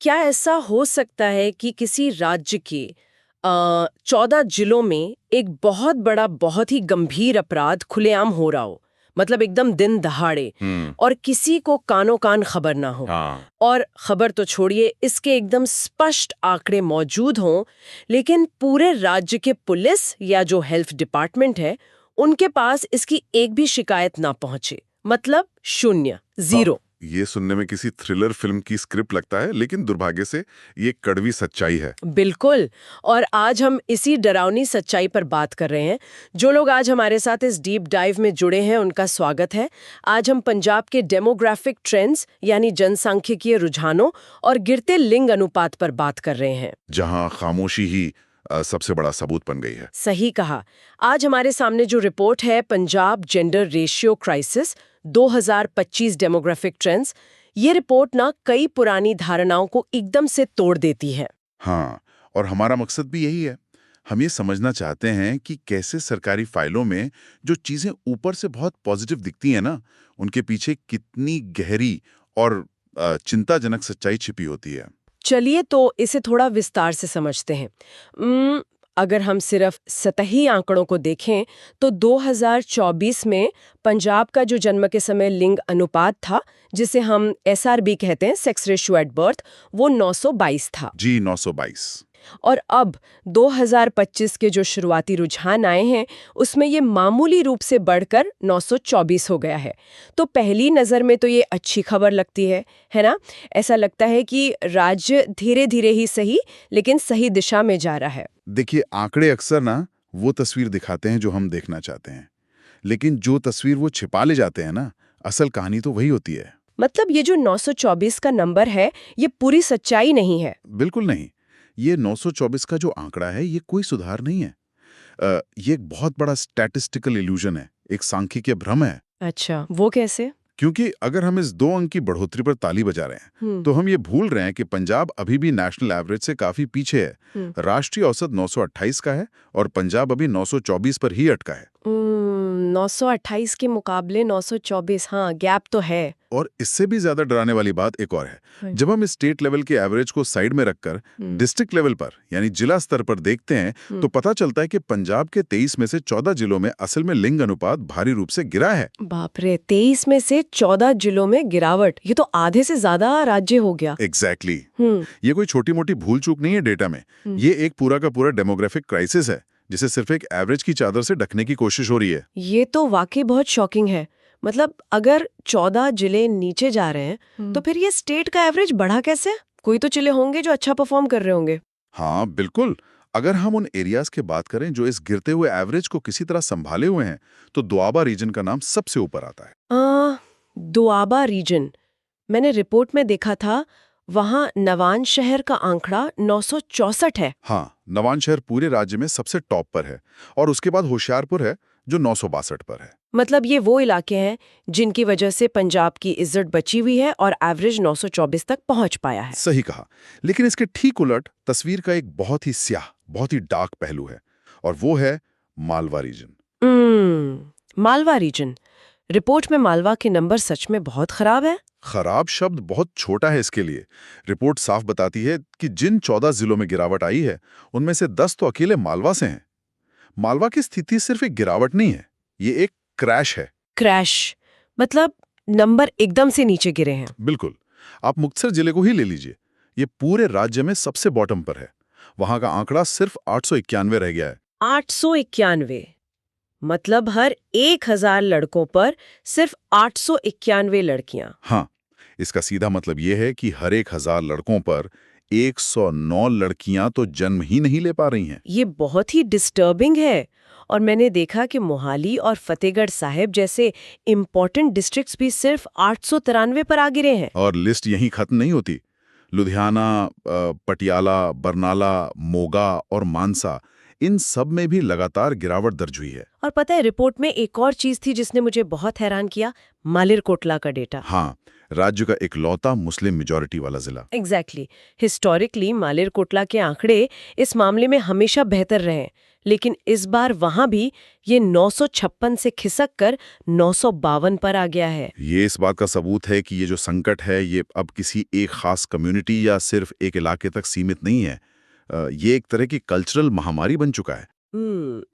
क्या ऐसा हो सकता है कि किसी राज्य के 14 जिलों में एक बहुत बड़ा, बहुत ही गंभीर अपराध खुलेआम हो रहा हो, मतलब एकदम दिन दहाड़े, और किसी को कानो कान खबर ना हो? हाँ। और खबर तो छोड़िए, इसके एकदम स्पष्ट आंकड़े मौजूद हों, लेकिन पूरे राज्य के पुलिस या जो हेल्थ डिपार्टमेंट है, उनके पास इसकी एक भी शिकायत ना पहुंचे, मतलब शून्य, जीरो। ये सुनने में किसी थ्रिलर फिल्म की स्क्रिप्ट लगता है, लेकिन दुर्भाग्य से ये कड़वी सच्चाई है। बिल्कुल। और आज हम इसी डरावनी सच्चाई पर बात कर रहे हैं। जो लोग आज हमारे साथ इस डीप डाइव में जुड़े हैं, उनका स्वागत है। आज हम पंजाब के डेमोग्राफिक ट्रेंड्स यानी जनसांख्यिकीय रुझानों और गिरते लिंग अनुपात पर बात कर रहे हैं, जहां खामोशी ही सबसे बड़ा सबूत बन गई है। सही कहा। आज हमारे सामने जो रिपोर्ट है, Punjab gender ratio crisis 2025 demographic trends, ये रिपोर्ट ना कई पुरानी धारणाओं को एकदम से तोड़ देती है। हाँ, और हमारा मकसद भी यही है। हम ये समझना चाहते हैं कि कैसे सरकारी फाइलों में जो चीजें ऊपर से बहुत पॉजिटिव दिखती हैं ना, उनके पीछे कितनी गहरी और चिंताजनक सच्चाई छिपी होती है। चलिए तो इसे थोड़ा विस्तार से समझते हैं। अगर हम सिर्फ सतही आंकड़ों को देखें तो 2024 में पंजाब का जो जन्म के समय लिंग अनुपात था, जिसे हम एसआरबी कहते हैं, सेक्स रेशियो एट बर्थ, वो 922 था। जी, 922। और अब 2025 के जो शुरुआती रुझान आए हैं, उसमें ये मामूली रूप से बढ़कर 924 हो गया है। तो पहली नज़र में तो ये अच्छी खबर लगती है ना? ऐसा लगता है कि राज्य धीरे धीरे ही सही, लेकिन सही दिशा में जा रहा है। देखिए, आंकड़े अक्सर ना वो तस्वीर दिखाते हैं जो हम देखना चाहते हैं, लेकिन जो तस्वीर वो छिपा ले जाते हैं ना, असल कहानी तो वही होती है। मतलब ये जो 924 का नंबर है, ये पूरी सच्चाई नहीं है। बिल्कुल नहीं। ये 924 का जो आंकड़ा है, ये कोई सुधार नहीं है। ये एक बहुत बड़ा स्टैटिस्टिकल इल्यूजन है, एक सांख्यिकीय भ्रम है। अच्छा, वो कैसे? क्योंकि अगर हम इस 2 अंक की बढ़ोतरी पर ताली बजा रहे हैं, तो हम ये भूल रहे हैं कि पंजाब अभी भी नेशनल एवरेज से काफी पीछे है। राष्ट्रीय औसत 928 का है और पंजाब अभी 924 पर ही अटका है। 928 के मुकाबले 924, हाँ, गैप तो है। और इससे भी ज्यादा डराने वाली बात एक और है। जब हम स्टेट लेवल के एवरेज को साइड में रखकर डिस्ट्रिक्ट लेवल पर यानी जिला स्तर पर देखते हैं, तो पता चलता है कि पंजाब के 23 में से 14 जिलों में असल में लिंग अनुपात भारी रूप से गिरा है। बाप रे, 23 में से 14 जिलों में गिरावट, ये तो आधे से ज्यादा राज्य हो गया। एग्जैक्टली। ये कोई छोटी मोटी भूल चूक नहीं है डेटा में। ये एक पूरा का पूरा डेमोग्राफिक क्राइसिस है, जिसे सिर्फ एक एवरेज की चादर से ढकने की कोशिश हो रही है। ये तो वाकई बहुत शॉकिंग है। मतलब अगर 14 जिले नीचे जा रहे हैं, तो फिर ये स्टेट का एवरेज बढ़ा कैसे? कोई तो जिले होंगे जो अच्छा परफॉर्म कर रहे होंगे। हाँ, बिल्कुल। अगर हम उन एरियाज की बात करें जो इस गिरते हुए एवरेज को किसी तरह संभाले हुए हैं, तो दोआबा रीजन का नाम सबसे ऊपर आता है। दोआबा रीजन, मैंने रिपोर्ट में देखा था, वहाँ नवान शहर का आंकड़ा 964 है। हाँ, नवान शहर पूरे राज्य में सबसे टॉप पर है और उसके बाद होशियारपुर है जो 962 पर है। मतलब ये वो इलाके हैं जिनकी वजह से पंजाब की इज्जत बची हुई है और एवरेज 924 तक पहुंच पाया है। सही कहा। लेकिन इसके ठीक उलट तस्वीर का एक बहुत ही स्याह, बहुत ही डार्क पहलू है, और वो है Malwa region. Malwa region. Report में मालवा के नंबर सच में बहुत खराब है। खराब शब्द बहुत छोटा है इसके लिए। रिपोर्ट साफ बताती है कि जिन 14 जिलों में गिरावट आई है, उनमें से 10 तो अकेले मालवा से हैं। मालवा की स्थिति सिर्फ एक गिरावट नहीं है, ये एक क्रैश है। क्रैश मतलब नंबर एकदम से नीचे गिरे हैं। बिल्कुल। आप मुक्तसर जिले को ही ले लीजिए, ये पूरे राज्य में सबसे बॉटम पर है। वहां का आंकड़ा सिर्फ 891 रह गया है। 891, मतलब हर 1000 लड़कों पर सिर्फ 891 लड़कियां। हाँ, इसका सीधा मतलब यह है कि हर 1000 लड़कों पर 109 लड़कियां तो जन्म ही नहीं ले पा रही हैं। ये बहुत ही डिस्टर्बिंग है। और मैंने देखा कि मोहाली और फतेहगढ़ साहिब जैसे इम्पोर्टेंट डिस्ट्रिक्ट्स भी सिर्फ 893 पर आ गिरे हैं। और लिस्ट यहीं खत्म नहीं होती। लुधियाना, पटियाला, बरनाला, मोगा और मानसा, इन सब में भी लगातार गिरावट दर्ज हुई है। और पता है, रिपोर्ट में एक और चीज थी जिसने मुझे बहुत हैरान किया, मालेरकोटला का डेटा। हाँ, राज्य का इकलौता मुस्लिम मेजॉरिटी वाला जिला। एग्जैक्टली। हिस्टोरिकली मालेरकोटला के आंकड़े इस मामले में हमेशा बेहतर रहे, लेकिन इस बार वहां भी ये 956 से खिसक कर 952 पर आ गया है। ये इस बात का सबूत है कि ये जो संकट है ये अब किसी एक खास कम्युनिटी या सिर्फ एक इलाके तक सीमित नहीं है। ये एक तरह की कल्चरल महामारी बन चुका है।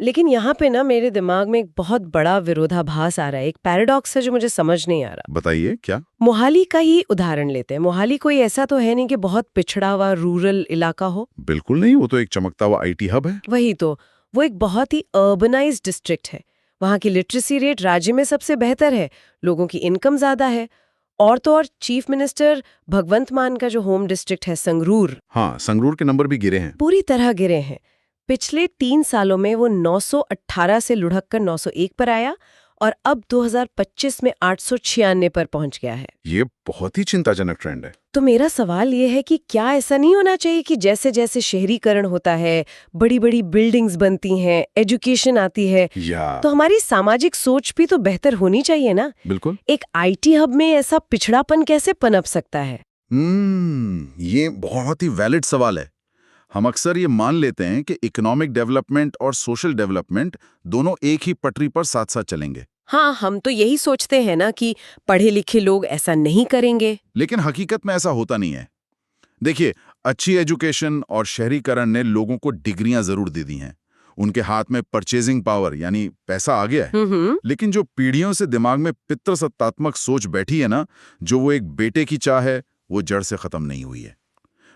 लेकिन यहाँ पे ना मेरे दिमाग में एक बहुत बड़ा विरोधाभास आ रहा है, एक पैराडॉक्स है जो मुझे समझ नहीं आ रहा। बताइए क्या? मोहाली का ही उदाहरण लेते हैं। मोहाली कोई ऐसा तो है नहीं कि बहुत पिछड़ा हुआ रूरल इलाका हो। बिल्कुल नहीं, वो तो एक चमकता हुआ IT हब है। वही तो, वो एक बहुत ही अर्बनाइज्ड डिस्ट्रिक्ट है। वहाँ की लिटरेसी रेट राज्य में सबसे बेहतर है, लोगों की इनकम ज्यादा है। और तो और चीफ मिनिस्टर भगवंत मान का जो होम डिस्ट्रिक्ट है संगरूर, हाँ, संगरूर के नंबर भी गिरे हैं। पूरी तरह गिरे हैं। पिछले 3 सालों में वो 918 से लुढ़क कर 901 पर आया और अब 2025 में 896 पर पहुंच गया है। ये बहुत ही चिंताजनक ट्रेंड है। तो मेरा सवाल ये है कि क्या ऐसा नहीं होना चाहिए कि जैसे जैसे शहरीकरण होता है, बड़ी बड़ी बिल्डिंग्स बनती हैं, एजुकेशन आती है, तो हमारी सामाजिक सोच भी तो बेहतर होनी चाहिए ना? बिल्कुल। एक IT हब में ऐसा पिछड़ापन कैसे पनप सकता है? ये बहुत ही वैलिड सवाल है। हम अक्सर ये मान लेते हैं कि इकोनॉमिक डेवलपमेंट और सोशल डेवलपमेंट दोनों एक ही पटरी पर साथ साथ चलेंगे। हाँ, हम तो यही सोचते हैं ना कि पढ़े लिखे लोग ऐसा नहीं करेंगे। लेकिन हकीकत में ऐसा होता नहीं है। देखिए, अच्छी एजुकेशन और शहरीकरण ने लोगों को डिग्रियां जरूर दे दी हैं। उनके हाथ में परचेजिंग पावर यानी पैसा आ गया है। लेकिन जो पीढ़ियों से दिमाग में पितृसत्तात्मक सोच बैठी है ना, जो वो एक बेटे की चाह है, वो जड़ से खत्म नहीं हुई है।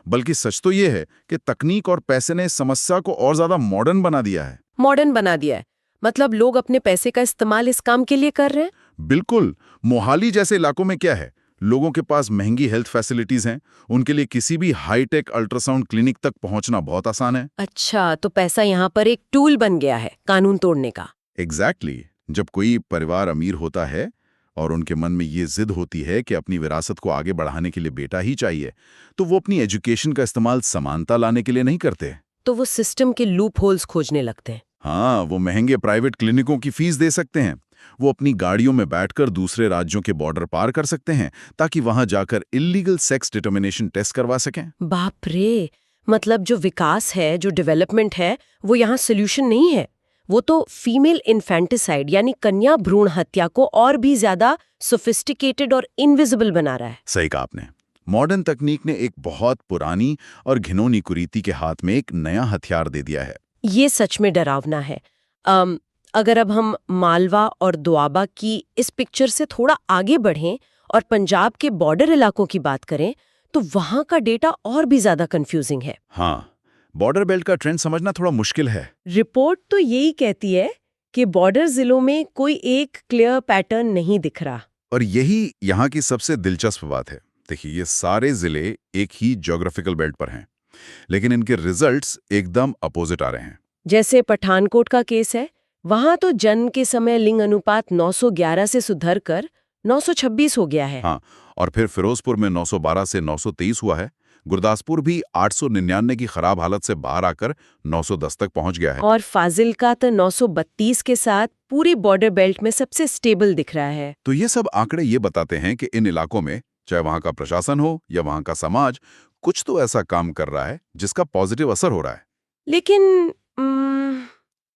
बल्कि सच तो ये है कि तकनीक और पैसे ने इस समस्या को और ज्यादा मॉडर्न बना दिया है। मॉडर्न बना दिया है मतलब लोग अपने पैसे का इस्तेमाल इस काम के लिए कर रहे हैं? बिल्कुल। मोहाली जैसे इलाकों में क्या है, लोगों के पास महंगी हेल्थ फैसिलिटीज हैं, उनके लिए किसी भी हाईटेक अल्ट्रासाउंड क्लिनिक तक पहुंचना बहुत आसान है। अच्छा, तो पैसा यहाँ पर एक टूल बन गया है कानून तोड़ने का। एग्जैक्टली। जब कोई परिवार अमीर होता है और उनके मन में ये जिद होती है कि अपनी विरासत को आगे बढ़ाने के लिए बेटा ही चाहिए, तो वो अपनी एजुकेशन का इस्तेमाल समानता लाने के लिए नहीं करते। तो वो सिस्टम के लूप होल्स खोजने लगते हैं। हाँ, वो महंगे प्राइवेट क्लिनिकों की फीस दे सकते हैं। वो अपनी गाड़ियों में बैठकर दूसरे राज्यों के बॉर्डर पार कर सकते हैं ताकि वहां जाकर इल्लीगल सेक्स डिटर्मिनेशन टेस्ट करवा सकें। बाप रे, मतलब जो विकास है, जो डेवलपमेंट है, वो यहाँ सोल्यूशन नहीं है। वो तो फीमेल इन्फेंटिसाइड यानी कन्या भ्रूण हत्या को और भी ज्यादा सोफिस्टिकेटेड और इनविजिबल बना रहा है। सही कहा आपने। मॉडर्न तकनीक ने एक बहुत पुरानी और घिनौनी कुरीति के हाथ में एक नया हथियार दे दिया है। ये सच में डरावना है। अगर अब हम मालवा और दोआबा की इस पिक्चर से थोड़ा आगे बढ़ें और पंजाब के बॉर्डर इलाकों की बात करें, तो वहां का डेटा और भी ज्यादा कंफ्यूजिंग है। हाँ, बॉर्डर बेल्ट का ट्रेंड समझना थोड़ा मुश्किल है। रिपोर्ट तो यही कहती है कि बॉर्डर जिलों में कोई एक क्लियर पैटर्न नहीं दिख रहा। और यही यहाँ की सबसे दिलचस्प बात है। देखिए, ये सारे जिले एक ही ज्योग्राफिकल बेल्ट पर हैं, लेकिन इनके रिजल्ट्स एकदम अपोजिट आ रहे हैं। जैसे पठानकोट का केस है, वहां तो जन्म के समय लिंग अनुपात 911 से सुधर कर 926 हो गया है। हाँ, और फिर फिरोजपुर में 912 से 923 हुआ है। गुरदासपुर भी 899 की खराब हालत से बाहर आकर 910 तक पहुंच गया है। और फाजिलका तो 932 के साथ पूरी बॉर्डर बेल्ट में सबसे स्टेबल दिख रहा है। तो ये सब आंकड़े ये बताते हैं कि इन इलाकों में, चाहे वहां का प्रशासन हो या वहां का समाज, कुछ तो ऐसा काम कर रहा है जिसका पॉजिटिव असर हो रहा है। लेकिन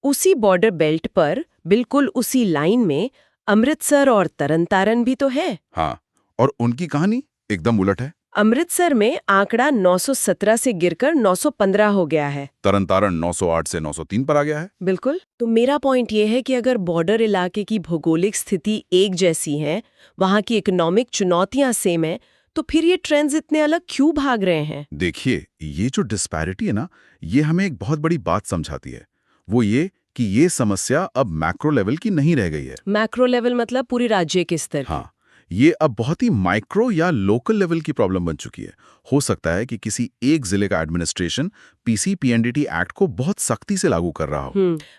उसी बॉर्डर बेल्ट पर, बिल्कुल उसी लाइन में, अमृतसर और तरनतारन भी तो है। हाँ, और उनकी कहानी एकदम उलट है। अमृतसर में आंकड़ा 917 से गिरकर 915 हो गया है। तरनतारन 908 से 903 पर आ गया है। बिल्कुल। तो मेरा पॉइंट ये है कि अगर बॉर्डर इलाके की भौगोलिक स्थिति एक जैसी है, वहां की इकोनॉमिक चुनौतियां सेम है, तो फिर ये ट्रेंड्स इतने अलग क्यों भाग रहे हैं? देखिए, ये जो डिस्पैरिटी है ना, ये हमें एक बहुत बड़ी बात समझाती है। वो ये कि ये समस्या अब मैक्रो लेवल की नहीं रह गई है। मैक्रो लेवल मतलब पूरी राज्य के स्तर की। हाँ, ये अब बहुत ही माइक्रो या लोकल लेवल की प्रॉब्लम बन चुकी है। हो सकता है कि किसी एक जिले का एडमिनिस्ट्रेशन पीसी-पीएनडीटी एक्ट को बहुत सख्ती से लागू कर रहा हो।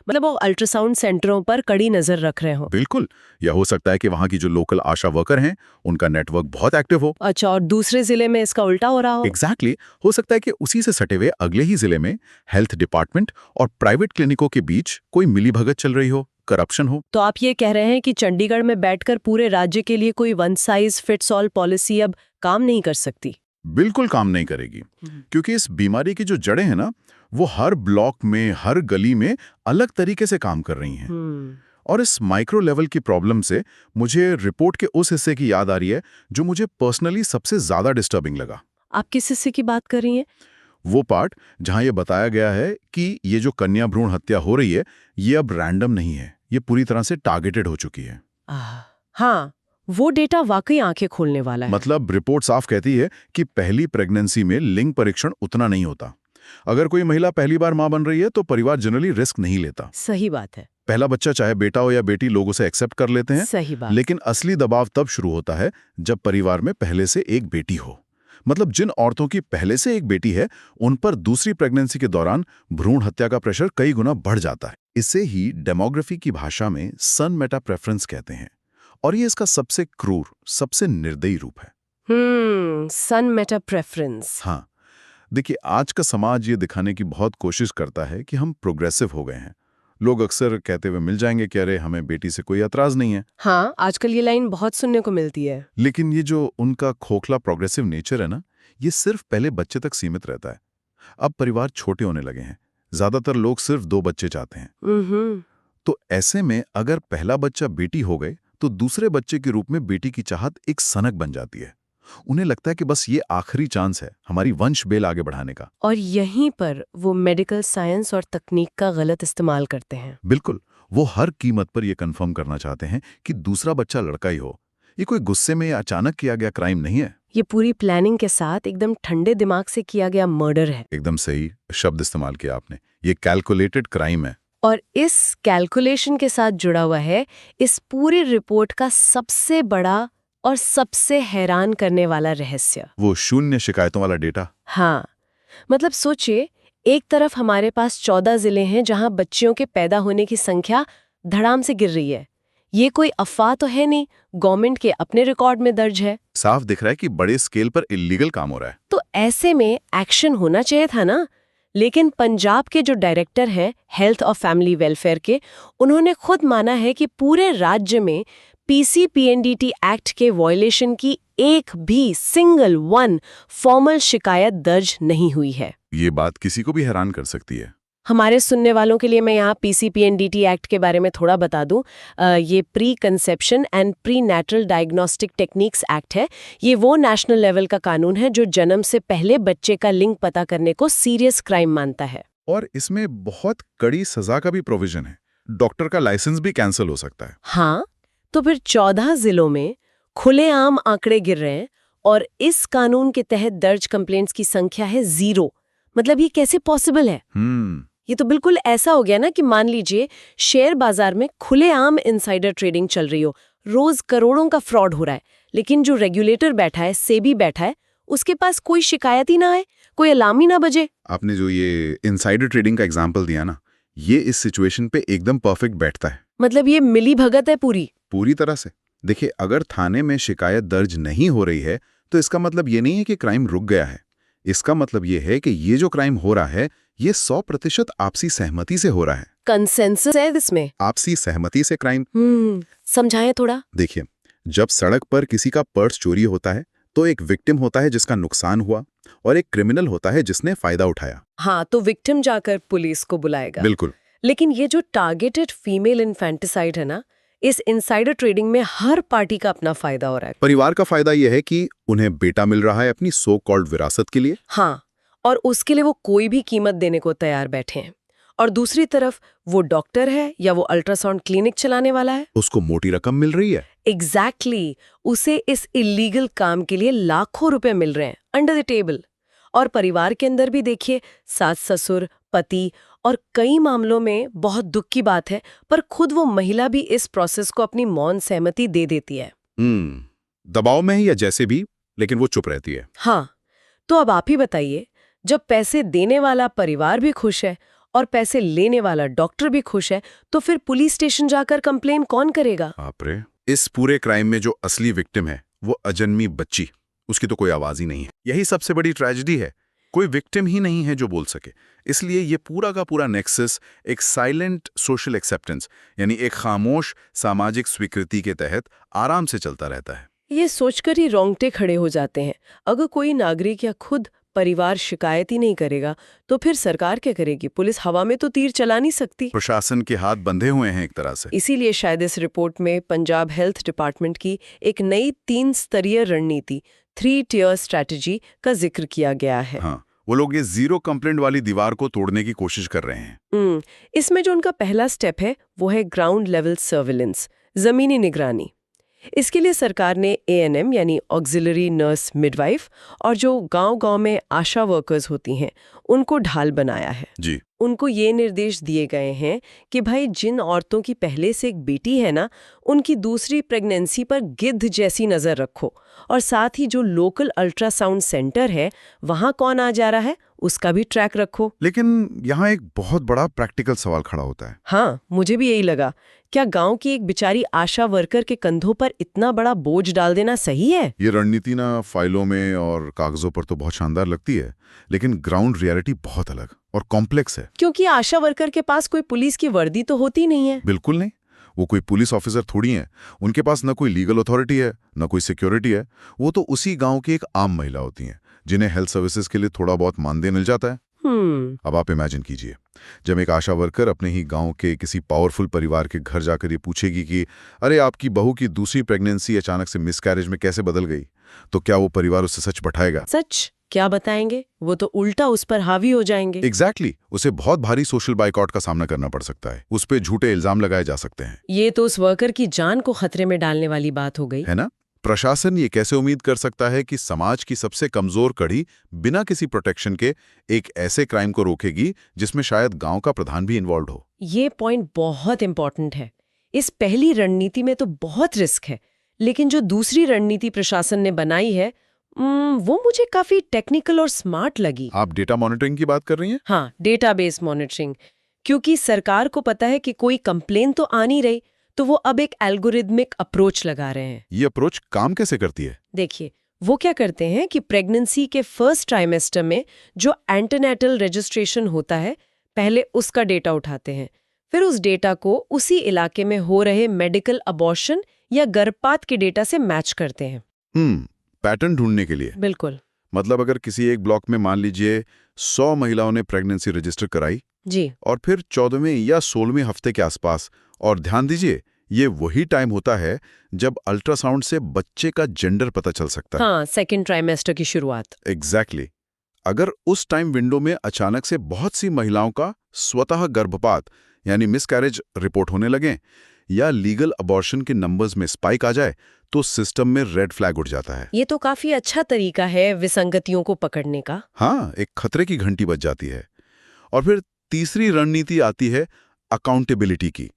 मतलब वो अल्ट्रासाउंड सेंटरों पर कड़ी नजर रख रहे हो। बिल्कुल। या हो सकता है कि वहाँ की जो लोकल आशा वर्कर हैं, उनका नेटवर्क बहुत एक्टिव हो। अच्छा, और दूसरे जिले में इसका उल्टा हो रहा हो। एग्जैक्टली। हो सकता है कि उसी से सटे हुए अगले ही जिले में हेल्थ डिपार्टमेंट और प्राइवेट क्लिनिकों के बीच कोई मिलीभगत चल रही हो, करप्शन हो। तो आप ये कह रहे हैं कि चंडीगढ़ में बैठकर पूरे राज्य के लिए कोई one size fits all policy अब काम नहीं कर सकती? बिल्कुल काम नहीं करेगी, क्योंकि इस बीमारी की जो जड़ें हैं ना, वो हर ब्लॉक में, हर गली में अलग तरीके से काम कर रही हैं। और इस माइक्रो लेवल की प्रॉब्लम से मुझे रिपोर्ट के उस हिस्से की याद आ रही है जो मुझे पर्सनली सबसे ज्यादा डिस्टर्बिंग लगा। आप किस हिस्से की बात कर रही हैं? वो पार्ट जहां ये बताया गया है कि ये जो कन्या भ्रूण हत्या हो रही है, ये अब रैंडम नहीं है, ये पूरी तरह से टारगेटेड हो चुकी है। हाँ, वो डेटा वाकई आंखें खोलने वाला है। मतलब रिपोर्ट साफ कहती है कि पहली प्रेगनेंसी में लिंग परीक्षण उतना नहीं होता। अगर कोई महिला पहली बार मां बन रही है तो परिवार जनरली रिस्क नहीं लेता। सही बात है। पहला बच्चा चाहे बेटा हो या बेटी, लोग उसे एक्सेप्ट कर लेते हैं। सही बात। लेकिन असली दबाव तब शुरू होता है जब परिवार में पहले से एक बेटी हो। मतलब जिन औरतों की पहले से एक बेटी है, उन पर दूसरी प्रेगनेंसी के दौरान भ्रूण हत्या का प्रेशर कई गुना बढ़ जाता है। इसे ही डेमोग्राफी की भाषा में सन मेटा प्रेफरेंस कहते हैं, और ये इसका सबसे क्रूर, सबसे निर्दयी रूप है। सन मेटा प्रेफरेंस। हाँ, देखिए, आज का समाज ये दिखाने की बहुत कोशिश करता है कि हम प्रोग्रेसिव हो गए हैं। लोग अक्सर कहते हुए मिल जाएंगे कि अरे, हमें बेटी से कोई एतराज नहीं है। हाँ, आजकल ये लाइन बहुत सुनने को मिलती है। लेकिन ये जो उनका खोखला प्रोग्रेसिव नेचर है ना, ये सिर्फ पहले बच्चे तक सीमित रहता है। अब परिवार छोटे होने लगे हैं, ज्यादातर लोग सिर्फ 2 बच्चे चाहते हैं। तो ऐसे में अगर पहला बच्चा बेटी हो गए तो दूसरे बच्चे के रूप में बेटी की चाहत एक सनक बन जाती है। उन्हें लगता है कि बस ये आखिरी चांस है हमारी वंश बेल आगे बढ़ाने का। और यहीं पर वो मेडिकल साइंस और तकनीक का गलत इस्तेमाल करते हैं। बिल्कुल, वो हर कीमत पर यह कंफर्म करना चाहते हैं कि दूसरा बच्चा लड़का ही हो। ये कोई गुस्से में या अचानक किया गया क्राइम नहीं है। ये पूरी प्लानिंग के साथ एकदम ठंडे दिमाग से किया गया मर्डर है। एकदम सही शब्द इस्तेमाल किया आपने। ये कैलकुलेटेड क्राइम है। और इस कैलकुलेशन के साथ जुड़ा हुआ है इस पूरी रिपोर्ट का सबसे बड़ा और सबसे हैरान करने वाला रहस्य। वो शून्य शिकायतों वाला डेटा। हाँ, मतलब सोचिए, एक तरफ हमारे पास 14 जिले हैं जहां बच्चियों के पैदा होने की संख्या धड़ाम से गिर रही है। ये कोई अफवाह तो है नहीं, गवर्नमेंट के अपने रिकॉर्ड में दर्ज है। साफ दिख रहा है कि बड़े स्केल पर इलीगल काम हो रहा है। तो ऐसे में एक्शन होना चाहिए था ना। लेकिन पंजाब के जो डायरेक्टर हैं हेल्थ और फैमिली वेलफेयर के, उन्होंने खुद माना है कि पूरे राज्य में पीसीपीएनडीटी एक्ट के वायलेशन की एक भी सिंगल वन फॉर्मल शिकायत दर्ज नहीं हुई है। ये बात किसी को भी हैरान कर सकती है। हमारे सुनने वालों के लिए मैं यहाँ पीसीपीएनडीटी एक्ट के बारे में थोड़ा बता दूं। ये preconception and prenatal diagnostic techniques act है। ये वो नेशनल लेवल का कानून है जो जन्म से पहले बच्चे का लिंग पता करने को सीरियस क्राइम मानता है। और इसमें बहुत कड़ी सजा का भी प्रोविजन है। डॉक्टर का लाइसेंस भी कैंसिल हो सकता है। हाँ, तो फिर 14 जिलों में खुलेआम आंकड़े गिर रहे हैं और इस कानून के तहत दर्ज कंप्लेंट्स की संख्या है 0। मतलब ये कैसे पॉसिबल है? ये तो बिल्कुल ऐसा हो गया ना कि मान लीजिए शेयर बाजार में खुलेआम इनसाइडर ट्रेडिंग चल रही हो, रोज करोड़ों का फ्रॉड हो रहा है, लेकिन जो रेगुलेटर बैठा है, सेबी बैठा है, उसके पास कोई शिकायत ही ना आए, कोई अलार्म ही ना बजे। आपने जो ये इनसाइडर ट्रेडिंग का एग्जांपल दिया ना, ये इस सिचुएशन पे एकदम परफेक्ट बैठता है। मतलब ये मिली भगत है पूरी तरह से। देखिए, अगर थाने में शिकायत दर्ज नहीं हो रही है तो इसका मतलब ये नहीं है कि क्राइम रुक गया है। इसका मतलब ये है कि ये जो क्राइम हो रहा है ये 100% आपसी सहमति से हो रहा है। कंसेंसस है इसमें। आपसी सहमति से क्राइम। समझाएं थोड़ा। देखिए, जब सड़क पर किसी का पर्स चोरी होता है तो एक विक्टिम होता है जिसका नुकसान हुआ और एक क्रिमिनल होता है जिसने फायदा उठाया। हाँ, तो विक्टिम जाकर पुलिस को बुलाएगा। बिल्कुल। लेकिन ये जो टारगेटेड फीमेल इन्फेंटिसाइड है ना, इस इनसाइडर ट्रेडिंग में हर पार्टी का अपना फायदा हो रहा है। परिवार का फायदा यह है कि उन्हें बेटा मिल रहा है अपनी सो कॉल्ड विरासत के लिए। हाँ, और उसके लिए वो कोई भी कीमत देने को तैयार बैठे हैं। और दूसरी तरफ वो डॉक्टर है या वो अल्ट्रासाउंड क्लिनिक चलाने वाला है, उसको मोटी रकम मिल रही है। एग्जैक्टली, उसे इस इलीगल काम के लिए लाखों रुपए मिल रहे हैं अंडर द टेबल। और परिवार के अंदर भी देखिए, सास ससुर, पति, और कई मामलों में बहुत दुख की बात है पर खुद वो महिला भी इस प्रोसेस को अपनी मौन सहमति दे देती है। दबाव में ही या जैसे भी, लेकिन वो चुप रहती है। हाँ, तो अब आप ही बताइए, जब पैसे देने वाला परिवार भी खुश है और पैसे लेने वाला डॉक्टर भी खुश है, तो फिर पुलिस स्टेशन जाकर कंप्लेन कौन करेगा? आप रे, इस पूरे क्राइम में जो असली विक्टिम है वो अजन्मी बच्ची, उसकी तो कोई आवाज ही नहीं है। यही सबसे बड़ी ट्रेजेडी है, कोई विक्टिम ही नहीं है जो बोल सके। इसलिए ये पूरा का पूरा नेक्सस एक साइलेंट सोशल एक्सेप्टेंस, यानी एक खामोश सामाजिक स्वीकृति के तहत आराम से चलता रहता है। ये सोचकर ही रोंगटे खड़े हो जाते हैं। अगर कोई नागरिक या खुद परिवार शिकायत ही नहीं करेगा तो फिर सरकार क्या करेगी? पुलिस हवा में तो तीर चला नहीं सकती। प्रशासन के हाथ बंधे हुए हैं एक तरह से। इसीलिए शायद इस रिपोर्ट में पंजाब हेल्थ डिपार्टमेंट की एक नई 3 स्तरीय रणनीति 3 टियर स्ट्रैटेजी का जिक्र किया गया है। हाँ, वो लोग ये जीरो कंप्लेंट वाली दीवार को तोड़ने की कोशिश कर रहे हैं। इसमें जो उनका पहला स्टेप है वो है ग्राउंड लेवल सर्विलेंस, जमीनी निगरानी। इसके लिए सरकार ने ANM यानी ऑक्सिलरी नर्स मिडवाइफ और जो गांव-गांव में आशा वर्कर्स होती हैं उनको ढाल बनाया है। जी। उनको ये निर्देश दिए गए हैं कि भाई जिन औरतों की पहले से एक बेटी है ना, उनकी दूसरी प्रेगनेंसी पर गिद्ध जैसी नजर रखो, और साथ ही जो लोकल अल्ट्रासाउंड सेंटर है वहां कौन आ जा रहा है उसका भी ट्रैक रखो। लेकिन यहाँ एक बहुत बड़ा प्रैक्टिकल सवाल खड़ा होता है। हाँ, मुझे भी यही लगा। क्या गांव की एक बेचारी आशा वर्कर के कंधों पर इतना बड़ा बोझ डाल देना सही है? ये रणनीति ना फाइलों में और कागजों पर तो बहुत शानदार लगती है, लेकिन ग्राउंड रियलिटी बहुत अलग और कॉम्प्लेक्स है। क्योंकि आशा वर्कर के पास कोई पुलिस की वर्दी तो होती नहीं है। बिल्कुल नहीं। वो कोई पुलिस ऑफिसर थोड़ी है। उनके पास न कोई लीगल अथॉरिटी है, न कोई सिक्योरिटी है। वो तो उसी गांव की एक आम महिला होती हैं जिन्हें हेल्थ सर्विसेज के लिए थोड़ा बहुत मानदेय मिल जाता है। अब आप इमेजिन कीजिए, जब एक आशा वर्कर अपने ही गांव के किसी पावरफुल परिवार के घर जाकर ये पूछेगी कि अरे आपकी बहू की दूसरी प्रेगनेंसी अचानक से मिसकैरेज में कैसे बदल गई, तो क्या वो परिवार उससे सच बैठाएगा? सच क्या बताएंगे? वो तो उल्टा उस पर हावी हो जाएंगे। एग्जैक्टली। उसे बहुत भारी सोशल बाइकआउट का सामना करना पड़ सकता है। उस पे झूठे इल्जाम लगाए जा सकते हैं। ये तो उस वर्कर की जान को खतरे में डालने वाली बात हो गई, है ना? प्रशासन ये कैसे उम्मीद कर सकता है कि समाज की सबसे कमजोर कड़ी बिना किसी प्रोटेक्शन के एक ऐसे क्राइम को रोकेगी जिसमें शायद गांव का प्रधान भी इन्वॉल्व हो? ये पॉइंट बहुत इंपॉर्टेंट है। इस पहली रणनीति में तो बहुत रिस्क है, लेकिन जो दूसरी रणनीति प्रशासन ने बनाई है वो मुझे काफी टेक्निकल और स्मार्ट लगी। आप डेटा मॉनिटरिंग की बात कर रही हैं? हाँ, डेटाबेस मॉनिटरिंग। क्योंकि सरकार को पता है कि कोई कंप्लेन तो आ नहीं रही, तो वो अब एक एल्गोरिदमिक अप्रोच लगा रहे हैं। ये अप्रोच काम कैसे करती है? देखिए, वो क्या करते हैं कि प्रेगनेंसी के फर्स्ट ट्राइमेस्टर में जो एंटीनेटल रजिस्ट्रेशन होता है, पहले उसका डेटा उठाते हैं। फिर उस डेटा को उसी इलाके में हो रहे मेडिकल अबॉर्शन या गर्भपात के डेटा से मैच करते हैं। पैटर्न ढूंढने के लिए। बिल्कुल। मतलब अगर किसी एक ब्लॉक में मान लीजिए 100 महिलाओं ने प्रेगनेंसी रजिस्टर कराई जी, और फिर 14वें या 16वें हफ्ते के आसपास, और ध्यान दीजिए ये वही टाइम होता है जब अल्ट्रासाउंड से बच्चे का जेंडर पता चल सकता है। हाँ, सेकेंड ट्राइमेस्टर की शुरुआत। एग्जैक्टली। अगर उस टाइम विंडो में अचानक से बहुत सी महिलाओं का स्वतः गर्भपात यानी मिसकैरेज रिपोर्ट होने लगे या लीगल अबॉर्शन के नंबर्स में स्पाइक आ जाए तो सिस्टम में रेड फ्लैग उठ जाता है। ये तो काफी अच्छा तरीका है विसंगतियों को पकड़ने का। हाँ, एक खतरे की घंटी बज जाती है। और फिर तीसरी रणनीति आती है अकाउंटेबिलिटी की।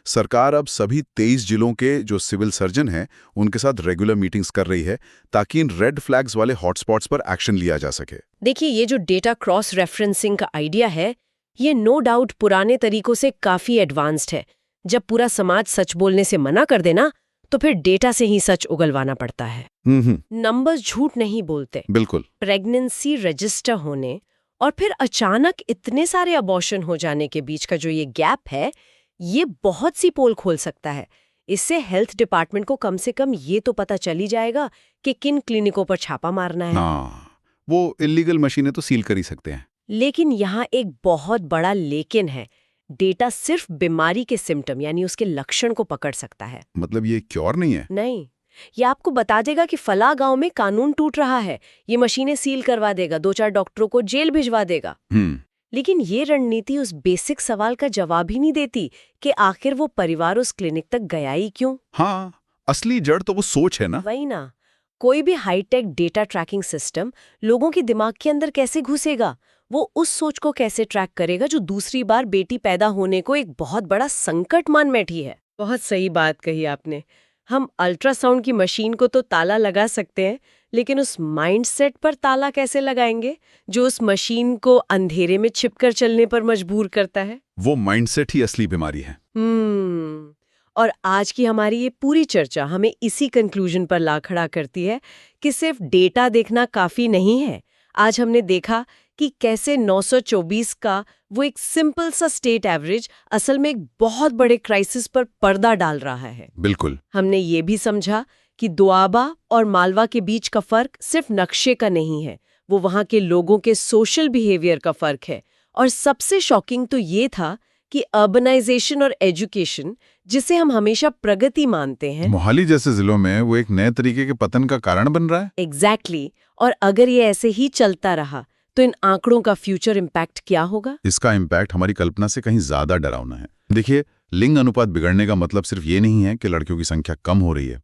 सरकार अब सभी 23 जिलों के जो सिविल सर्जन हैं उनके साथ रेगुलर मीटिंग्स कर रही है ताकि इन रेड फ्लैग्स वाले हॉटस्पॉट्स पर एक्शन लिया जा सके। देखिए, ये जो डेटा क्रॉस रेफरेंसिंग का आइडिया है, ये नो डाउट पुराने तरीकों से काफी एडवांस्ड है। जब पूरा समाज सच बोलने से मना कर देना तो फिर डेटा से ही सच उगलवाना पड़ता है। नंबर्स झूठ नहीं बोलते। बिल्कुल। प्रेगनेंसी रजिस्टर होने और फिर अचानक इतने सारे अबॉर्शन हो जाने के बीच का जो ये गैप है, ये बहुत सी पोल खोल सकता है। इससे हेल्थ डिपार्टमेंट को कम से कम ये तो पता चल ही जाएगा कि किन क्लिनिकों पर छापा मारना है। हाँ, वो इलीगल मशीनें तो सील कर ही सकते हैं। लेकिन यहाँ एक बहुत बड़ा लेकिन है। डेटा सिर्फ बीमारी के सिम्टम यानी उसके लक्षण को पकड़ सकता है। मतलब ये क्योर नहीं है? नहीं, ये आपको बता देगा कि फला गांव में कानून टूट रहा है, ये मशीनें सील करवा देगा, 2-4 डॉक्टरों को जेल भिजवा देगा। लेकिन ये रणनीति उस बेसिक सवाल का जवाब ही नहीं देती कि आखिर वो परिवार उस क्लिनिक तक गया ही क्यों। हाँ, असली जड़ तो वो सोच है ना। वही ना। कोई भी हाईटेक डेटा ट्रैकिंग सिस्टम लोगों के दिमाग के अंदर कैसे घुसेगा? वो उस सोच को कैसे ट्रैक करेगा जो दूसरी बार बेटी पैदा होने को एक बहुत बड़ा संकट मान बैठी है? बहुत सही बात कही आपने। हम अल्ट्रासाउंड की मशीन को तो ताला लगा सकते हैं, लेकिन उस माइंडसेट पर ताला कैसे लगाएंगे जो उस मशीन को अंधेरे में छिपकर चलने पर मजबूर करता है? वो माइंडसेट ही असली बीमारी है। और आज की हमारी ये पूरी चर्चा हमें इसी कंक्लूजन पर ला खड़ा करती है कि सिर्फ डेटा देखना काफी नहीं है। आज हमने देखा कि कैसे 924 का वो एक सिंपल सा स्टेट एवरेज असल में एक बहुत बड़े क्राइसिस पर पर्दा डाल रहा है। बिल्कुल। हमने ये भी समझा कि दोआबा और मालवा के बीच का फर्क सिर्फ नक्शे का नहीं है, वो वहाँ के लोगों के सोशल बिहेवियर का फर्क है। और सबसे शॉकिंग तो ये था कि अर्बनाइजेशन और एजुकेशन, जिसे हम हमेशा प्रगति मानते हैं, मोहाली जैसे जिलों में वो एक नए तरीके के पतन का कारण बन रहा है। एग्जैक्टली। और अगर ये ऐसे ही चलता रहा तो इन आंकड़ों का फ्यूचर इम्पैक्ट क्या होगा? इसका इम्पैक्ट हमारी कल्पना से कहीं ज्यादा डरावना है। देखिए, लिंग अनुपात बिगड़ने का मतलब सिर्फ ये नहीं है कि लड़कियों की संख्या कम हो रही है।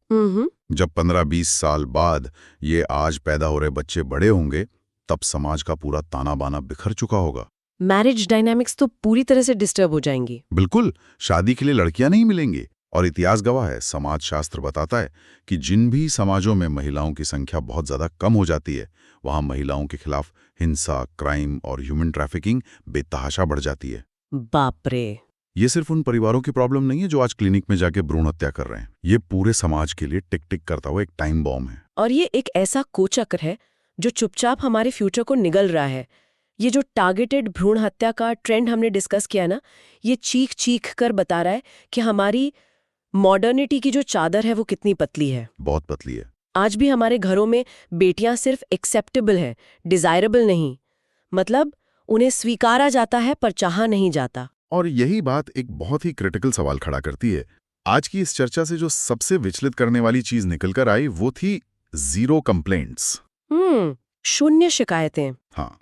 जब 15-20 साल बाद ये आज पैदा हो रहे बच्चे बड़े होंगे, तब समाज का पूरा ताना बाना बिखर चुका होगा। मैरिज डायनामिक्स तो पूरी तरह से डिस्टर्ब हो जाएंगी। बिल्कुल, शादी के लिए लड़कियां नहीं मिलेंगी। और इतिहास गवाह है, समाज शास्त्र बताता है कि जिन भी समाजों में महिलाओं की संख्या बहुत ज्यादा कम हो जाती है, वहां महिलाओं के खिलाफ हिंसा, क्राइम और ह्यूमन ट्रैफिकिंग बेतहाशा बढ़ जाती है। बाप रे। ये सिर्फ उन परिवारों की प्रॉब्लम नहीं है जो आज क्लिनिक में जाके भ्रूण हत्या कर रहे हैं। ये पूरे समाज के लिए टिक टिक करता हुआ एक टाइम बॉम्ब है। और ये एक ऐसा कोचक्र है जो चुपचाप हमारे फ्यूचर को निगल रहा है। ये जो टारगेटेड भ्रूण हत्या का ट्रेंड हमने डिस्कस किया ना, ये चीख चीख कर बता रहा है कि हमारी मॉडर्निटी की जो चादर है वो कितनी पतली है। बहुत पतली है। आज भी हमारे घरों में बेटियां सिर्फ एक्सेप्टेबल हैं, डिजायरेबल नहीं। मतलब उन्हें स्वीकारा जाता है पर चाहा नहीं जाता। और यही बात एक बहुत ही क्रिटिकल सवाल खड़ा करती है। आज की इस चर्चा से जो सबसे विचलित करने वाली चीज निकलकर आई वो थी 0 कंप्लेंट्स। शून्य शिकायतें। हाँ,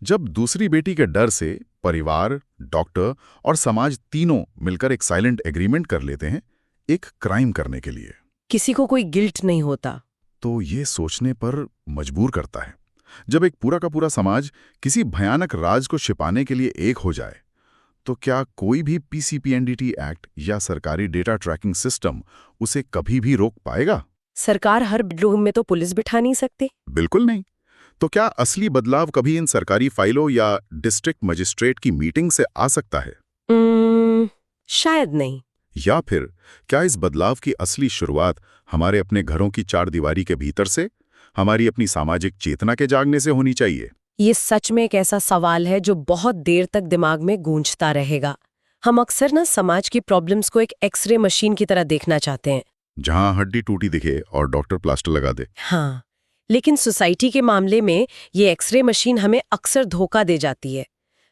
जब दूसरी बेटी के डर से परिवार, डॉक्टर और समाज तीनों मिलकर एक साइलेंट एग्रीमेंट कर लेते हैं एक क्राइम करने के लिए, किसी को कोई गिल्ट नहीं होता, तो ये सोचने पर मजबूर करता है। जब एक पूरा का पूरा समाज किसी भयानक राज को छिपाने के लिए एक हो जाए, तो क्या कोई भी PCPNDT एक्ट या सरकारी डेटा ट्रैकिंग सिस्टम उसे कभी भी रोक पाएगा? सरकार हर बेडरूम में तो पुलिस बिठा नहीं सकती। बिल्कुल नहीं। तो क्या असली बदलाव कभी इन सरकारी फाइलों या डिस्ट्रिक्ट मजिस्ट्रेट की मीटिंग से आ सकता है? शायद नहीं। या फिर क्या इस बदलाव की असली शुरुआत हमारे अपने घरों की चारदीवारी के भीतर से, हमारी अपनी सामाजिक चेतना के जागने से होनी चाहिए? ये सच में एक ऐसा सवाल है जो बहुत देर तक दिमाग में गूंजता रहेगा। हम अक्सर ना समाज की प्रॉब्लम्स को एक एक्सरे मशीन की तरह देखना चाहते हैं, जहां हड्डी टूटी दिखे और डॉक्टर प्लास्टर लगा दे। हाँ, लेकिन सोसाइटी के मामले में ये एक्सरे मशीन हमें अक्सर धोखा दे जाती है।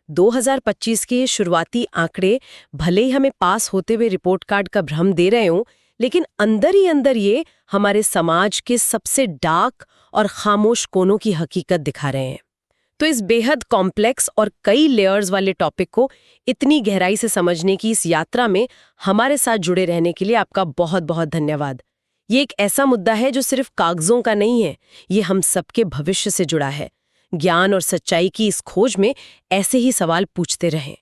2025 के ये शुरुआती आंकड़े भले ही हमें पास होते हुए रिपोर्ट कार्ड का भ्रम दे रहे हों, लेकिन अंदर ही अंदर ये हमारे समाज के सबसे डार्क और खामोश कोनों की हकीकत दिखा रहे हैं। तो इस बेहद कॉम्प्लेक्स और कई लेयर्स वाले टॉपिक को इतनी गहराई से समझने की इस यात्रा में हमारे साथ जुड़े रहने के लिए आपका बहुत बहुत धन्यवाद। ये एक ऐसा मुद्दा है जो सिर्फ कागजों का नहीं है, ये हम सबके भविष्य से जुड़ा है। ज्ञान और सच्चाई की इस खोज में ऐसे ही सवाल पूछते रहें।